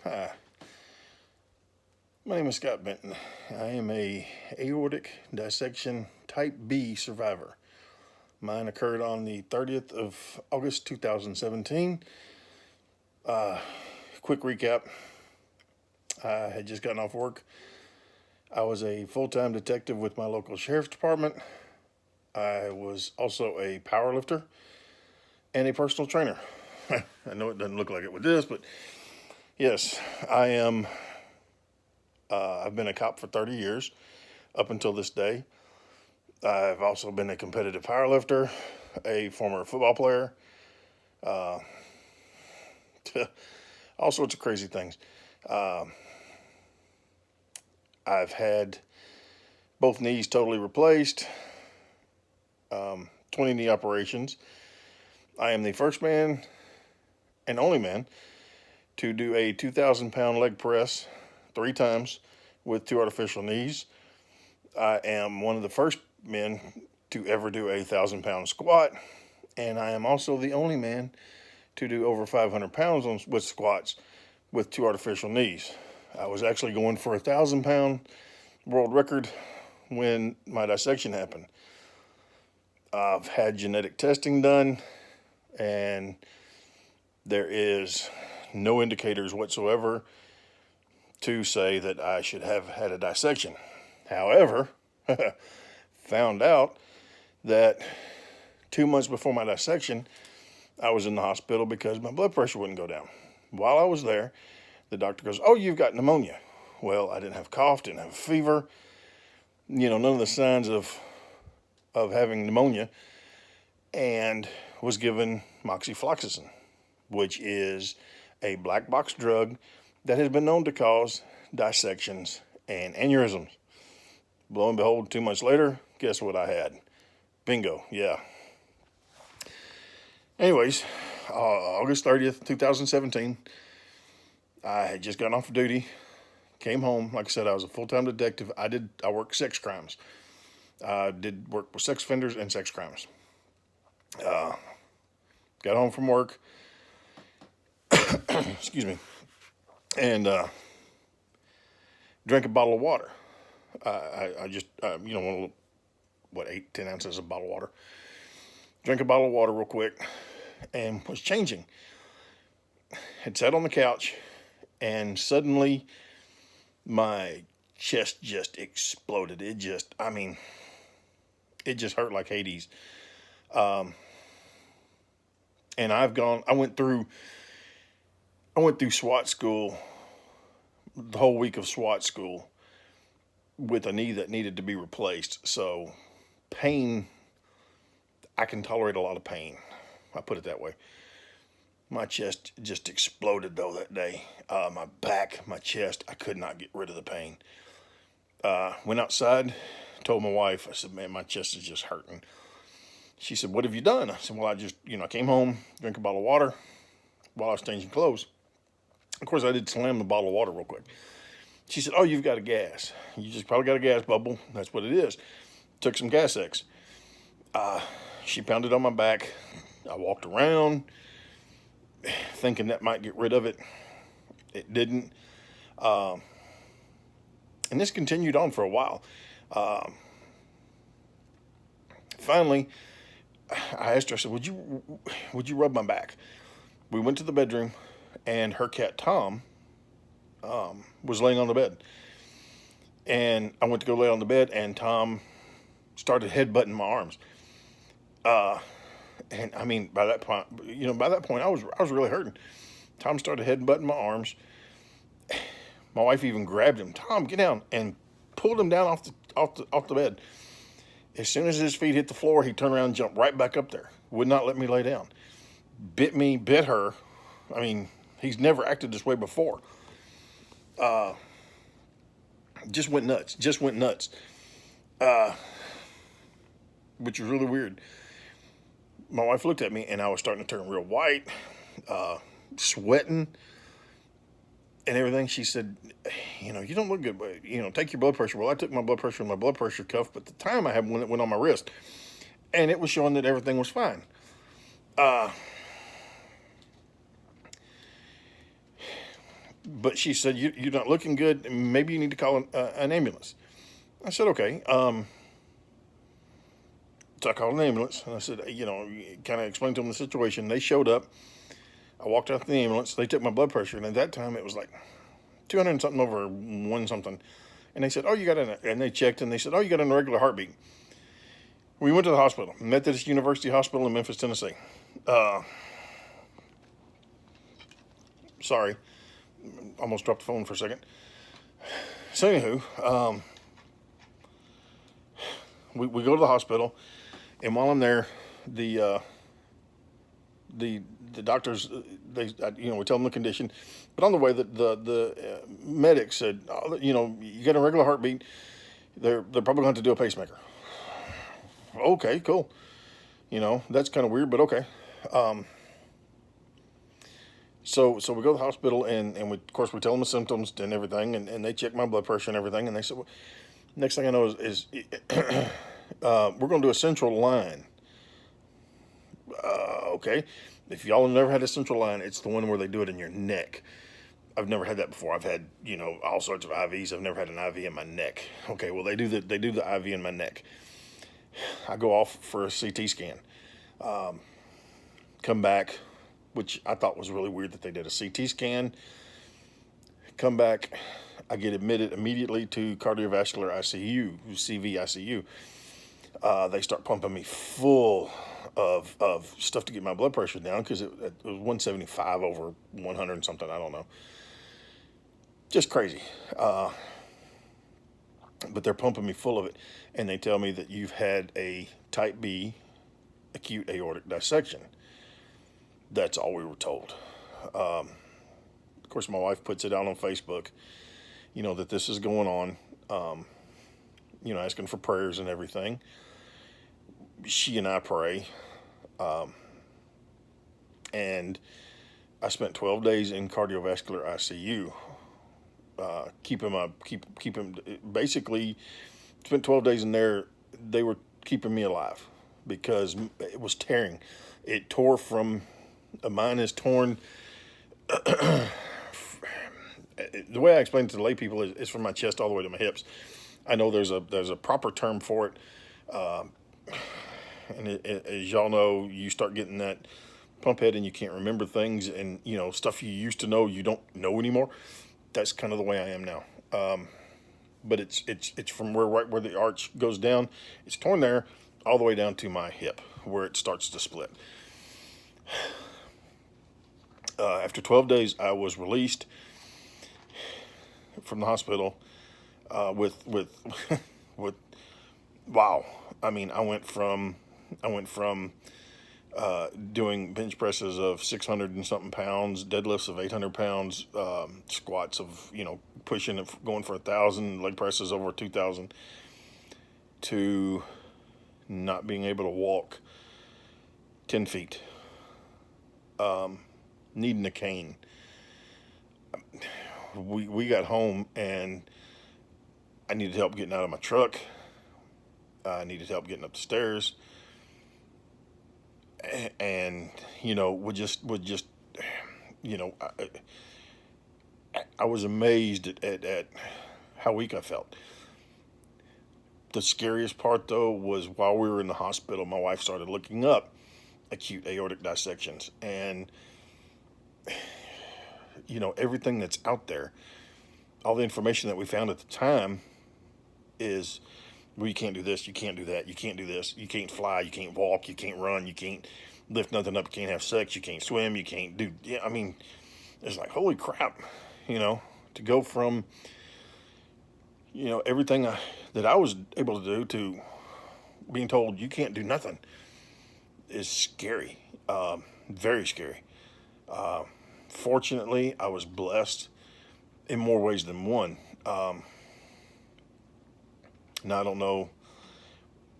Hi, my name is Scott Benton. I am a aortic dissection type B survivor. Mine occurred on the 30th of August 2017. Quick recap. I had just gotten off work. I was a full-time detective with my local sheriff's department. I was also a power lifter and a personal trainer. I know it doesn't look like it with this, but yes, I am. I've been a cop for 30 years up until this day. I've also been a competitive powerlifter, a former football player, all sorts of crazy things. I've had both knees totally replaced, 20 knee operations. I am the first man and only man to do a 2,000-pound leg press 3 times with 2 artificial knees. I am one of the first men to ever do a 1,000-pound squat, and I am also the only man to do over 500 pounds with squats with 2 artificial knees. I was actually going for a 1,000-pound world record when my dissection happened. I've had genetic testing done, and there is no indicators whatsoever to say that I should have had a dissection. However, found out that 2 months before my dissection, I was in the hospital because my blood pressure wouldn't go down. While I was there, the doctor goes, "Oh, you've got pneumonia." Well, I didn't have cough, didn't have fever, none of the signs of having pneumonia, and was given moxifloxacin, which is a black box drug that has been known to cause dissections and aneurysms. Lo and behold, 2 months later, guess what I had? Bingo, yeah. Anyways, August 30th, 2017, I had just gotten off of duty, came home. Like I said, I was a full-time detective. I worked sex crimes. I did work with sex offenders and sex crimes. Got home from work, excuse me, and drank a bottle of water. I just, what, 8-10 ounces of bottled water. Drank a bottle of water real quick and was changing. Had sat on the couch, and suddenly my chest just exploded. It just hurt like Hades. And I went through SWAT school, the whole week of SWAT school, with a knee that needed to be replaced. So pain, I can tolerate a lot of pain. I put it that way. My chest just exploded though that day. My back, my chest, I could not get rid of the pain. Went outside, told my wife, I said, "Man, my chest is just hurting." She said, "What have you done?" I said, "Well, I came home, drank a bottle of water while I was changing clothes." Of course, I did slam the bottle of water real quick. She said, "Oh, you've got a gas. You just probably got a gas bubble. That's what it is." Took some Gas X. She pounded on my back. I walked around thinking that might get rid of it. It didn't. And this continued on for a while. Finally, I asked her, I said, would you rub my back?" We went to the bedroom, and her cat, Tom, was laying on the bed. And I went to go lay on the bed, and Tom started headbutting my arms. And I mean, by that point, I was really hurting. Tom started headbutting my arms. My wife even grabbed him. "Tom, get down," and pulled him down off the bed. As soon as his feet hit the floor, he turned around and jumped right back up there. Would not let me lay down. Bit me, bit her. I mean, he's never acted this way before. Just went nuts. Which was really weird. My wife looked at me, and I was starting to turn real white, sweating, and everything. She said, "You don't look good, but, take your blood pressure." Well, I took my blood pressure in my blood pressure cuff, but the time I had when it went on my wrist, and it was showing that everything was fine. But she said, you're not looking good. Maybe you need to call an ambulance. I said, okay. So I called an ambulance, and I said, kind of explained to them the situation. They showed up. I walked out to the ambulance. They took my blood pressure, and at that time it was like 200 and something over one something. And they said, oh, you got and they checked, and they said, oh, you got an irregular heartbeat. We went to the hospital, Methodist University Hospital in Memphis, Tennessee. Sorry, almost dropped the phone for a second. So anywho, we go to the hospital, and while I'm there, the doctors, we tell them the condition, but on the way the medic said, oh, you got a regular heartbeat. They're probably going to do a pacemaker. Okay, cool. That's kind of weird, but okay. So we go to the hospital, and of course we tell them the symptoms and everything, and they check my blood pressure and everything, and they said, well, next thing I know is we're going to do a central line. Okay. If y'all have never had a central line, it's the one where they do it in your neck. I've never had that before. I've had, all sorts of IVs. I've never had an IV in my neck. Okay, well they do the IV in my neck. I go off for a CT scan. Come back, which I thought was really weird that they did a CT scan. Come back, I get admitted immediately to cardiovascular ICU, CV ICU. They start pumping me full of stuff to get my blood pressure down, because it was 175 over 100 and something. I don't know. Just crazy. But they're pumping me full of it, and they tell me that you've had a type B acute aortic dissection. That's all we were told. Of course, my wife puts it out on Facebook, that this is going on, asking for prayers and everything. She and I pray. And I spent 12 days in cardiovascular ICU, keep him, basically spent 12 days in there. They were keeping me alive because it was tearing. It tore from, mine is torn. The way I explain it to the lay people is from my chest all the way to my hips. I know there's a proper term for it. And as y'all know, you start getting that pump head and you can't remember things, and stuff you used to know you don't know anymore. That's kind of the way I am now. But it's from right where the arch goes down. It's torn there all the way down to my hip where it starts to split. After 12 days, I was released from the hospital with wow. I mean, I went from doing bench presses of 600 and something pounds, deadlifts of 800 pounds, squats of, pushing it, going for 1,000, leg presses over 2,000, to not being able to walk 10 feet, needing a cane. We got home, and I needed help getting out of my truck. I needed help getting up the stairs. And would just I was amazed at how weak I felt. The scariest part, though, was while we were in the hospital, my wife started looking up acute aortic dissections, and everything that's out there, all the information that we found at the time is, well, you can't do this, you can't do that, you can't do this, you can't fly, you can't walk, you can't run, you can't lift nothing up, you can't have sex, you can't swim, you can't do, it's like, holy crap, to go from, everything that I was able to do to being told you can't do nothing is scary, very scary. Fortunately, I was blessed in more ways than one. Now, I don't know,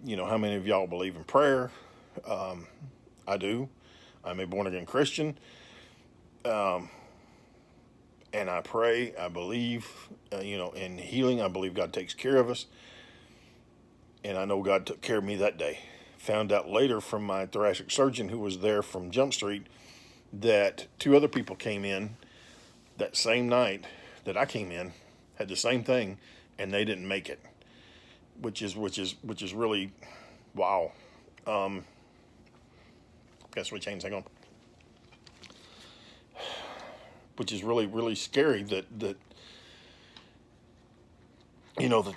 how many of y'all believe in prayer. I do. I'm a born-again Christian. And I pray. I believe, in healing. I believe God takes care of us. And I know God took care of me that day. Found out later from my thoracic surgeon who was there from Jump Street that 2 other people came in That same night that I came in, had the same thing, and they didn't make it, which is really wow. Um, Gotta switch hands. Hang on. Which is really scary that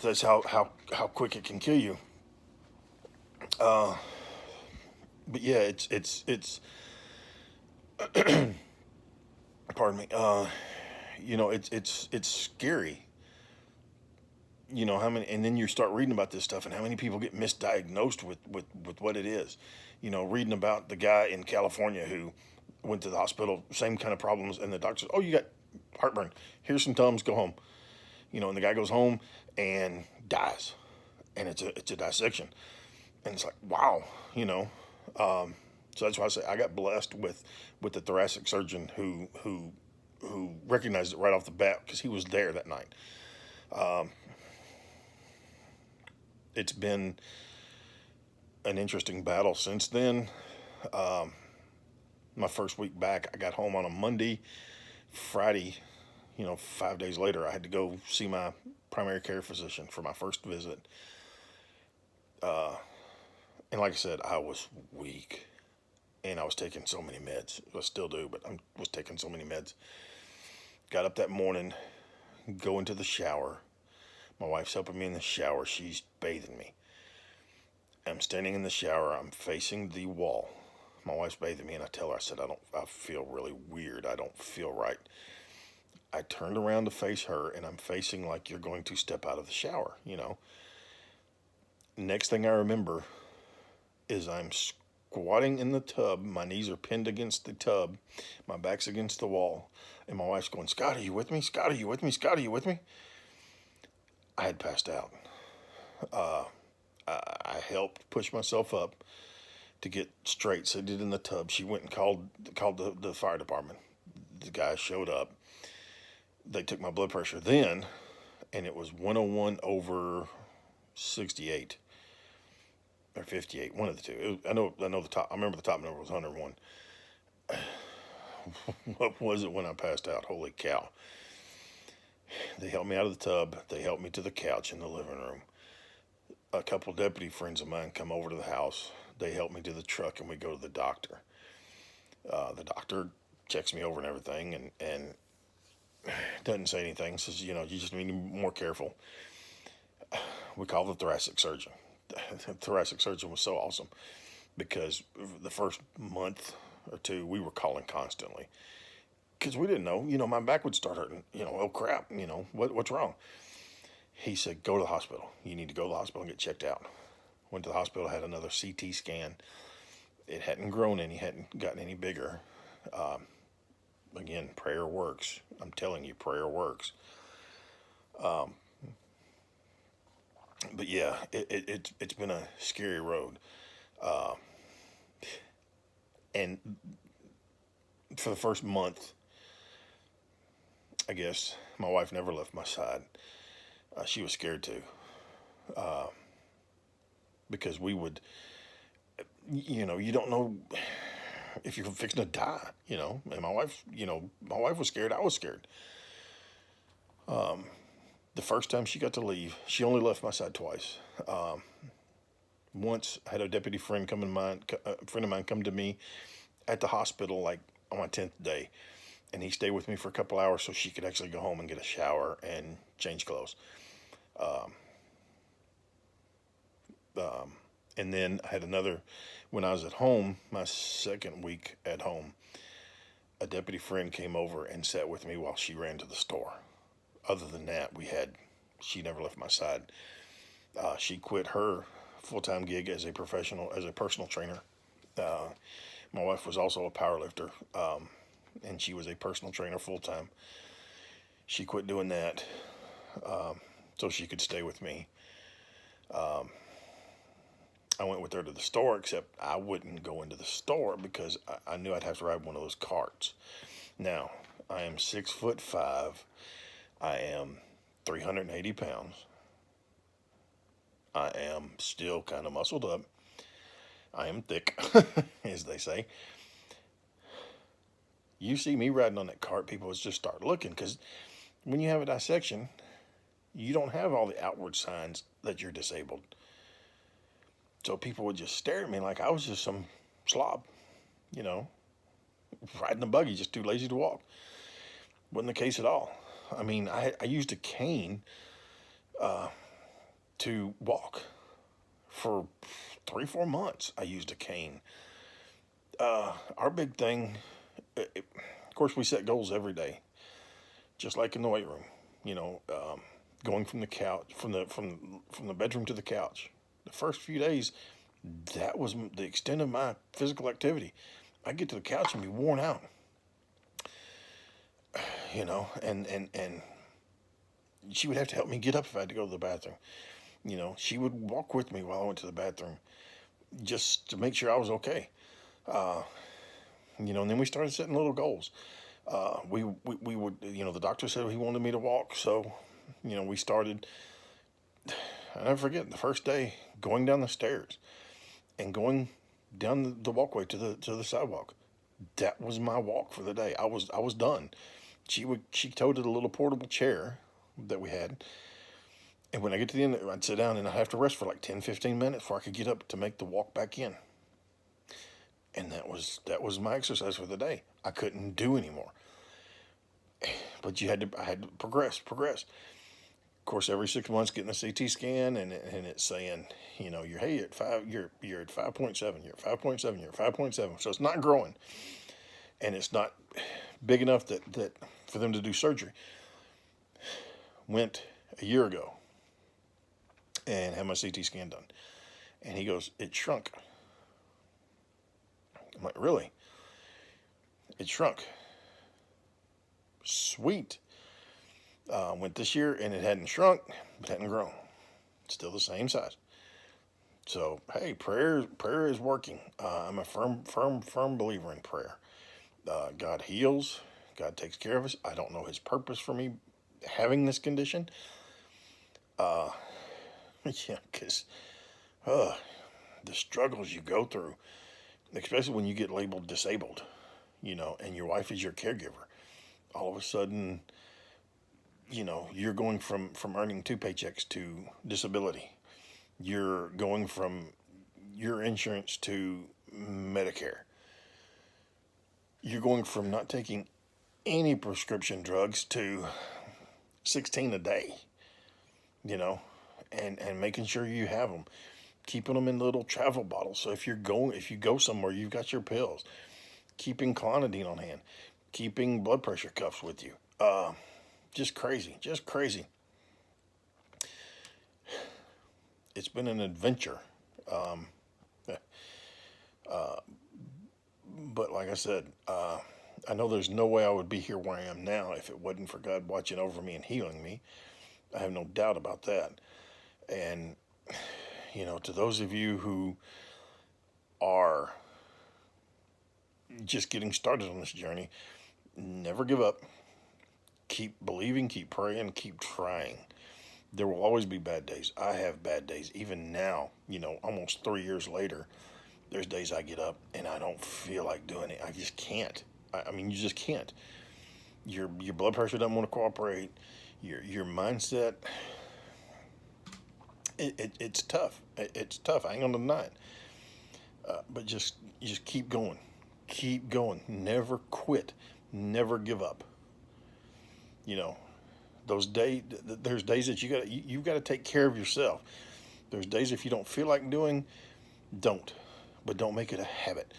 that's how quick it can kill you. Uh, but yeah, it's pardon me. It's scary. How many, and then you start reading about this stuff and how many people get misdiagnosed with what it is. Reading about the guy in California who went to the hospital, same kind of problems, and the doctor says, "Oh, you got heartburn. Here's some Tums. Go home." And the guy goes home and dies, and it's a dissection, and it's like, wow. you know. So that's why I say I got blessed with the thoracic surgeon who recognized it right off the bat because he was there that night. Um, it's been an interesting battle since then. Um, my first week back, I got home on a Monday. Friday, 5 days later, I had to go see my primary care physician for my first visit. Uh, and like I said, I was weak, and I was taking so many meds. I still do, but I was taking so many meds. Got up that morning, go into the shower. My wife's helping me in the shower. She's bathing me. I'm standing in the shower. I'm facing the wall. My wife's bathing me, and I tell her, I said, I feel really weird. I don't feel right. I turned around to face her, and I'm facing like you're going to step out of the shower. Next thing I remember is I'm squatting in the tub. My knees are pinned against the tub. My back's against the wall. And my wife's going, "Scott, are you with me? Scott, are you with me? Scott, are you with me?" I had passed out. Uh, I helped push myself up to get straight, seated in the tub. She went and called the fire department. The guy showed up. They took my blood pressure then, and it was 101 over 68 or 58, one of the two. I know the top. I remember the top number was 101. What was it when I passed out? Holy cow! They helped me out of the tub. They helped me to the couch in the living room. A couple deputy friends of mine come over to the house. They help me to the truck, and we go to the doctor. The doctor checks me over and everything, and doesn't say anything. Says, you just need to be more careful. We call the thoracic surgeon. The thoracic surgeon was so awesome because the first month or two we were calling constantly because we didn't know. My back would start hurting. Oh crap. What's wrong? He said, "Go to the hospital. You need to go to the hospital and get checked out." Went to the hospital, had another CT scan. It hadn't grown any, hadn't gotten any bigger. Um, Again, prayer works. I'm telling you, prayer works. Um, but yeah, it's been a scary road. Uh, and for the first month, I guess my wife never left my side. She was scared too, uh, because we would, you don't know if you're fixing to die. And my wife was scared. I was scared. Um, the first time she got to leave, she only left my side twice. Once I had a deputy friend a friend of mine come to me at the hospital, like on my 10th day, and he stayed with me for a couple hours so she could actually go home and get a shower and change clothes. Um, um, and then I had another, when I was at home, my second week at home, a deputy friend came over and sat with me while she ran to the store. Other than that, she never left my side. She quit her full-time gig as a personal trainer. Uh, my wife was also a power lifter, and she was a personal trainer full-time. She quit doing that so she could stay with me. Um, I went with her to the store, except I wouldn't go into the store because I knew I'd have to ride one of those carts. Now, I am 6'5". I am 380 pounds. I am still kind of muscled up. I am thick, as they say. You see me riding on that cart, people would just start looking, because when you have a dissection, you don't have all the outward signs that you're disabled. So people would just stare at me like I was just some slob, you know, riding a buggy, just too lazy to walk. Wasn't the case at all. I mean, I used a cane to walk for 3-4 months. I used a cane. Our big thing, of course, we set goals every day, just like in the weight room. You know, going from the couch, from the bedroom to the couch. The first few days, that was the extent of my physical activity. I'd get to the couch and be worn out. You know, and she would have to help me get up if I had to go to the bathroom. You know, she would walk with me while I went to the bathroom, just to make sure I was okay. You know, and then we started setting little goals. We would, you know, the doctor said he wanted me to walk, so, you know, we started. I never forget the first day going down the stairs and going down the walkway to the sidewalk. That was my walk for the day. I was done. She toted a little portable chair that we had, and when I get to the end, I'd sit down and I'd have to rest for like 10-15 minutes before I could get up to make the walk back in. And that was my exercise for the day. I couldn't do anymore. But I had to progress. Of course, every 6 months, getting a CT scan, and it's saying, you know, you're at 5.7, you're at 5.7, you're at 5.7. So it's not growing, and it's not big enough that for them to do surgery. Went a year ago and had my CT scan done, and he goes, it shrunk. I'm like, really? It shrunk. Sweet. Went this year and it hadn't shrunk, but hadn't grown. Still the same size. So, hey, prayer is working. I'm a firm believer in prayer. God heals. God takes care of us. I don't know his purpose for me having this condition. Yeah, because the struggles you go through, especially when you get labeled disabled, you know, and your wife is your caregiver. All of a sudden, you know, you're going from earning 2 paychecks to disability. You're going from your insurance to Medicare. You're going from not taking any prescription drugs to 16 a day, you know, and making sure you have them, keeping them in little travel bottles. So if you go somewhere, you've got your pills, keeping clonidine on hand, keeping blood pressure cuffs with you. Just crazy. It's been an adventure. But like I said, I know there's no way I would be here where I am now if it wasn't for God watching over me and healing me. I have no doubt about that. And, you know, to those of you who are just getting started on this journey, never give up. Keep believing, keep praying, keep trying. There will always be bad days. I have bad days. Even now, you know, almost 3 years later, there's days I get up and I don't feel like doing it. I just can't. I mean, you just can't. Your blood pressure doesn't want to cooperate. Your mindset, it's tough. It's tough. I ain't gonna deny it. But you just keep going. Keep going. Never quit. Never give up. You know, there's days that you've got to take care of yourself. There's days if you don't feel like doing, don't. But don't make it a habit.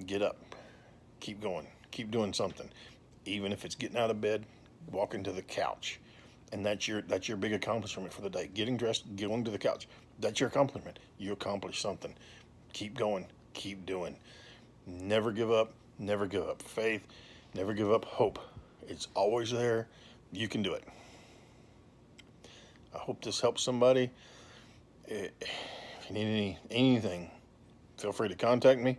Get up. Keep going. Keep doing something. Even if it's getting out of bed, walking to the couch. And that's your big accomplishment for the day. Getting dressed, going to the couch. That's your accomplishment. You accomplished something. Keep going. Keep doing. Never give up. Never give up faith. Never give up hope. It's always there. You can do it. I hope this helps somebody. If you need anything, feel free to contact me.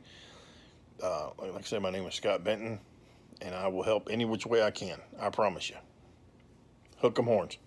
Like I said, my name is Scott Benton, and I will help any which way I can. I promise you. Hook 'em horns.